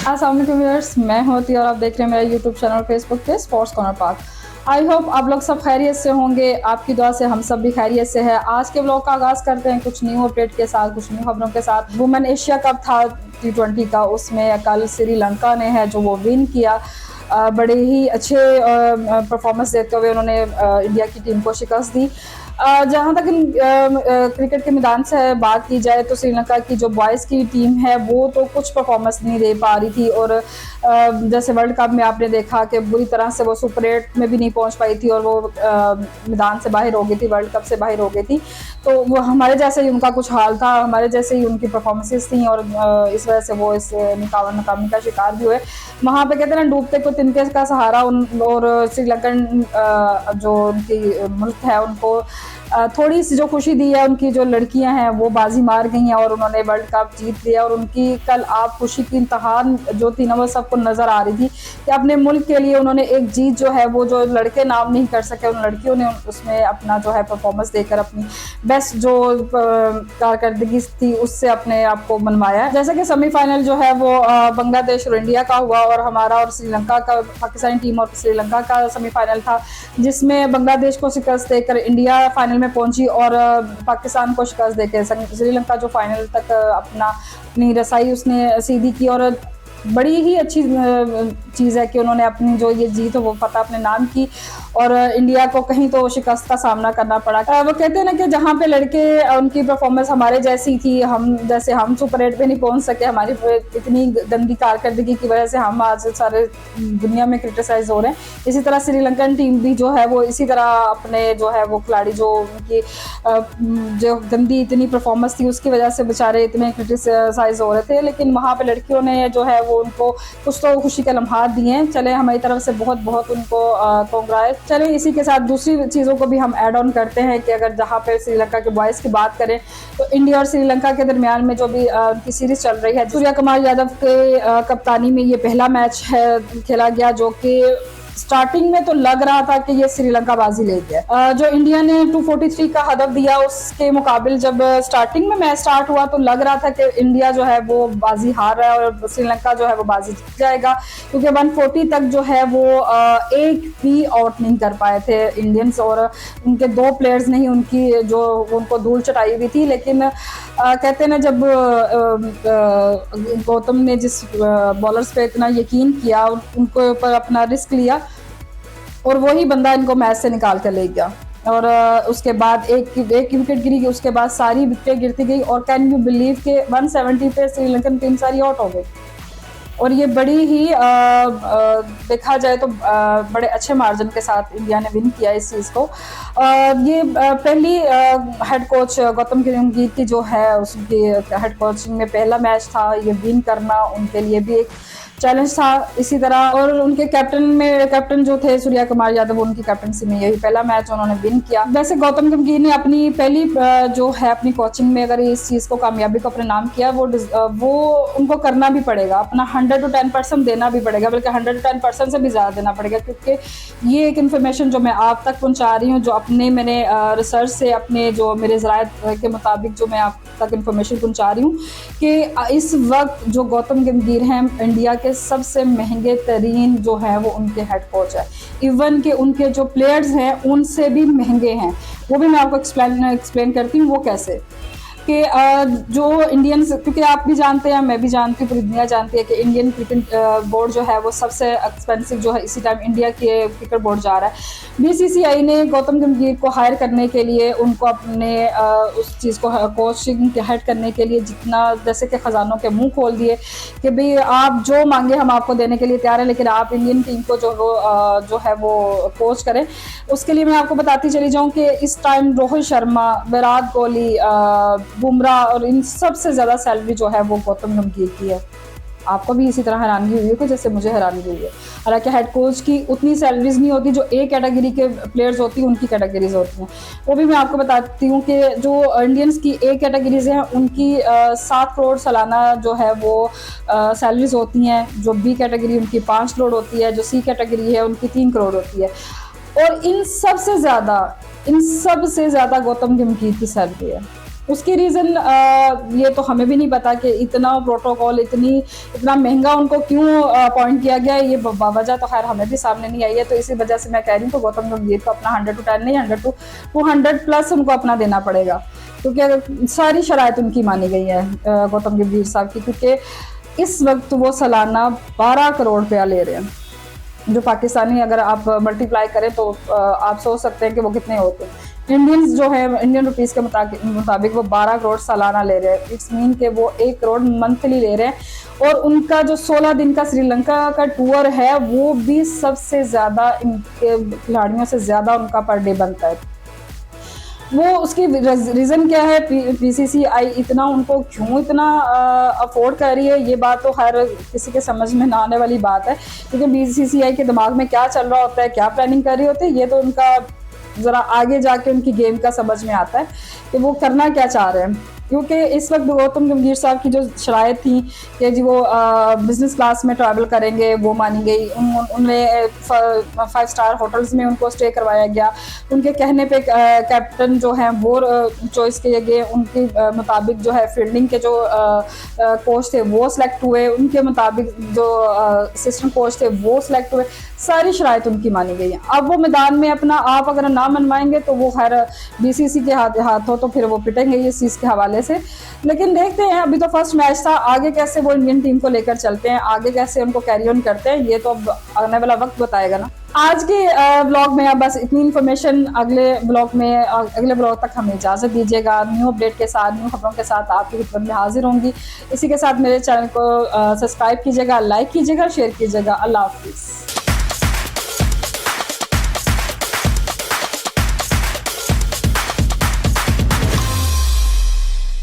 अस्सलाम वालेकुम व्यूअर्स, मैं होती और आप देख रहे हैं मेरा यूट्यूब चैनल फेसबुक पे स्पोर्ट्स कॉर्नर पाक। आई होप आप लोग सब खैरियत से होंगे। आपकी दुआ से हम सब भी खैरियत से है। आज के ब्लॉग का आगाज़ करते हैं कुछ न्यू अपडेट के साथ, कुछ न्यू खबरों के साथ। वुमेन एशिया कप था T20 का, उसमें कल श्रीलंका ने है जो वो विन किया। बड़े ही अच्छे परफॉर्मेंस देते हुए उन्होंने इंडिया की टीम को शिकस्त दी। जहाँ तक क्रिकेट के मैदान से बात की जाए तो श्रीलंका की जो बॉयज़ की टीम है वो तो कुछ परफॉर्मेंस नहीं दे पा रही थी, और जैसे वर्ल्ड कप में आपने देखा कि बुरी तरह से वो सुपर 8 में भी नहीं पहुंच पाई थी और वो मैदान से बाहर हो गई थी, वर्ल्ड कप से बाहर हो गई थी। तो वो हमारे जैसे ही उनका कुछ हाल था, हमारे जैसे ही उनकी परफॉर्मेंसेस थी, और इस वजह से वो इस नाकामी का शिकार भी हुए। वहाँ पे कहते हैं ना, डूबते को तिनके का सहारा। और श्रीलंकन जो उनकी मुल्क है उनको थोड़ी सी जो खुशी दी है, उनकी जो लड़कियां हैं वो बाजी मार गई हैं और उन्होंने वर्ल्ड कप जीत लिया। और उनकी कल आप खुशी की इंतहा जो थी ना वो सबको नज़र आ रही थी कि अपने मुल्क के लिए उन्होंने एक जीत जो है वो जो लड़के नाम नहीं कर सके, उन लड़कियों ने उसमें अपना जो है परफॉर्मेंस देकर अपनी बेस्ट जो कारकर्दगी थी उससे अपने आप को मनवाया। जैसे कि सेमीफाइनल जो है वो बांग्लादेश और इंडिया का हुआ, और हमारा और श्रीलंका का, पाकिस्तानी टीम और श्रीलंका का सेमीफाइनल था, जिसमें बांग्लादेश को शिकस्त देकर इंडिया फाइनल में पहुंची और पाकिस्तान को शिकस्त देकर श्रीलंका जो फाइनल तक अपनी रसाई उसने सीधी की। और बड़ी ही अच्छी चीज़ है कि उन्होंने अपनी जो ये जीत वो फतह अपने नाम की, और इंडिया को कहीं तो शिकस्त का सामना करना पड़ा। वो कहते हैं ना कि जहाँ पे लड़के उनकी परफॉर्मेंस हमारे जैसी थी, हम सुपर 8 पे नहीं पहुँच सके, हमारी इतनी गंदी कारकर्दगी की वजह से हम आज सारे दुनिया में क्रिटिसाइज हो रहे हैं। इसी तरह श्रीलंकन टीम भी जो है वो इसी तरह अपने जो है वो खिलाड़ी जो उनकी जो गंदी इतनी परफॉर्मेंस थी उसकी वजह से बेचारे इतने क्रिटिसाइज हो रहे थे, लेकिन वहाँ पे लड़कियों ने जो है वो उनको कुछ तो खुशी के लम्हात दिए हैं। चले, हमारी तरफ से बहुत बहुत उनको कांग्रेस। चले, इसी के साथ दूसरी चीज़ों को भी हम ऐड ऑन करते हैं कि अगर जहाँ पे श्रीलंका के बॉयज़ की बात करें तो इंडिया और श्रीलंका के दरमियान में जो भी उनकी सीरीज चल रही है, सूर्या कुमार यादव के कप्तानी में ये पहला मैच है खेला गया, जो कि स्टार्टिंग में तो लग रहा था कि ये श्रीलंका बाजी ले गया। जो इंडिया ने 243 का हदफ दिया, उसके मुकाबिल जब स्टार्टिंग में मैच स्टार्ट हुआ तो लग रहा था कि इंडिया जो है वो बाजी हार रहा है और श्रीलंका जो है वो बाजी जीत जाएगा, क्योंकि 140 तक जो है वो एक भी आउट नहीं कर पाए थे इंडियंस, और उनके दो प्लेयर्स नहीं उनकी जो उनको धूल चटाई हुई थी। लेकिन कहते हैं ना, जब गौतम ने जिस बॉलर्स पे इतना यकीन किया, उनको ऊपर अपना रिस्क लिया, और वही बंदा इनको मैच से निकाल कर ले गया। और उसके बाद एक विकेट गिरी, उसके बाद सारी विकेट गिरती गई, और कैन यू बिलीव के 170 पे श्रीलंकन टीम सारी आउट हो गई। और ये बड़ी ही देखा जाए तो बड़े अच्छे मार्जिन के साथ इंडिया ने विन किया इस चीज़ को। ये पहली हेड कोच गौतम गंभीर की जो है उसकी हेड कोचिंग में पहला मैच था, ये विन करना उनके लिए भी एक चैलेंज था। इसी तरह और उनके कैप्टन जो थे सूर्या कुमार यादव, उनकी कैप्टनसी में यही पहला मैच उन्होंने विन किया। वैसे गौतम गंभीर ने अपनी पहली जो है अपनी कोचिंग में अगर इस चीज़ को कामयाबी को अपने नाम किया, वो उनको करना भी पड़ेगा, अपना 100 to 10% देना भी पड़ेगा, बल्कि 100 to 10% से भी ज़्यादा देना पड़ेगा, क्योंकि ये एक इन्फॉर्मेशन जो मैं आप तक पहुँचा रही हूँ, जो मैंने रिसर्च से अपने जो मेरे ज़राए के मुताबिक जो मैं आप तक इन्फॉर्मेशन पहुँचा रही हूँ कि इस वक्त जो गौतम गंभीर हैं इंडिया के सबसे महंगे तरीन जो है वो उनके हेड कोच है। इवन के उनके जो प्लेयर्स हैं उनसे भी महंगे हैं। वो भी मैं आपको एक्सप्लेन करती हूँ वो कैसे। कि जो इंडियंस, क्योंकि आप भी जानते हैं, मैं भी जानती हूँ, पूरी दुनिया जानती है कि इंडियन क्रिकेट बोर्ड जो है वो सबसे एक्सपेंसिव जो है इसी टाइम इंडिया के क्रिकेट बोर्ड जा रहा है। बीसीसीआई ने गौतम गंभीर को हायर करने के लिए, उनको अपने उस चीज़ को कोचिंग के हेड करने के लिए जितना जैसे कि ख़जानों के मुँह खोल दिए कि भाई आप जो मांगे हम आपको देने के लिए तैयार हैं, लेकिन आप इंडियन टीम को जो है वो कोच करें। उसके लिए मैं आपको बताती चली जाऊँ कि इस टाइम रोहित शर्मा, विराट कोहली, बुमराह और इन सबसे ज़्यादा सैलरी जो है वो गौतम गंभीर की है। आपको भी इसी तरह हैरानगी हुई है कि जैसे मुझे हैरानगी हुई है। हालांकि हेड कोच की उतनी सैलरीज नहीं होती, जो ए कैटेगरी के प्लेयर्स होती हैं उनकी कैटेगरीज होती हैं। वो भी मैं आपको बताती हूँ कि जो इंडियंस की ए कैटेगरीज हैं उनकी 7 करोड़ सालाना जो है वो सैलरीज होती हैं, जो बी कैटेगरी उनकी 5 करोड़ होती है, जो सी कैटेगरी है उनकी 3 करोड़ होती है। और इन सबसे ज़्यादा गौतम गंभीर की सैलरी है। उसकी रीज़न ये तो हमें भी नहीं पता कि इतना प्रोटोकॉल इतना महंगा उनको क्यों अपॉइंट किया गया है। ये वजह तो खैर हमें भी सामने नहीं आई है। तो इसी वजह से मैं कह रही हूँ कि गौतम गंभीर को अपना 100 to 10 नहीं, 100 to 200 प्लस उनको अपना देना पड़ेगा, क्योंकि अगर सारी शराइत उनकी मानी गई है गौतम गंभीर साहब की, क्योंकि इस वक्त वो सालाना 12 करोड़ रुपया ले रहे हैं, जो पाकिस्तानी अगर आप मल्टीप्लाई करें तो आप सोच सकते हैं कि वो कितने होते हैं। इंडियंस जो है, इंडियन रुपीज़ के मुताबिक वो 12 करोड़ सालाना ले रहे हैं। इट्स मीन के वो 1 करोड़ मंथली ले रहे हैं। और उनका जो 16 दिन का श्रीलंका का टूर है वो भी सबसे ज़्यादा इनके खिलाड़ियों से ज़्यादा उनका पर डे बनता है। वो उसकी रीज़न क्या है, बीसीसीआई इतना उनको क्यों इतना अफोर्ड कर रही है, ये बात तो हर किसी के समझ में ना आने वाली बात है। क्योंकि बीसीसीआई के दिमाग में क्या चल रहा होता है, क्या प्लानिंग कर रही होती है, ये तो उनका ज़रा आगे जाके उनकी गेम का समझ में आता है कि वो करना क्या चाह रहे हैं। क्योंकि इस वक्त गौतम गंभीर साहब की जो शराइत थी कि जी वो बिज़नेस क्लास में ट्रैवल करेंगे, वो मानी गई। उन्हें 5 स्टार होटल्स में उनको स्टे करवाया गया। उनके कहने पे कैप्टन जो हैं वो चॉइस किए गए। उनके मुताबिक जो है फील्डिंग के जो कोच थे वो सिलेक्ट हुए। उनके मुताबिक जो असिस्टेंट कोच थे वो सिलेक्ट हुए। सारी शराइत उनकी मानी गई है। अब वो मैदान में अपना आप अगर ना मनवाएंगे तो वो खैर बीसीसी के हाथों तो फिर वो पिटेंगे इस चीज़ के हवाले से। लेकिन देखते हैं, अभी तो फर्स्ट मैच था, आगे कैसे वो इंडियन टीम को लेकर चलते हैं, आगे कैसे उनको कैरी ऑन करते हैं, ये तो अब आने वाला वक्त बताएगा ना। आज के ब्लॉग में अब बस इतनी इन्फॉर्मेशन। अगले ब्लॉग तक हमें इजाज़त दीजिएगा। न्यू अपडेट के साथ, न्यू खबरों के साथ आपकी खिदमत में हाजिर होंगी। इसी के साथ मेरे चैनल को सब्सक्राइब कीजिएगा, लाइक कीजिएगा, शेयर कीजिएगा। अल्लाह हाफिज़।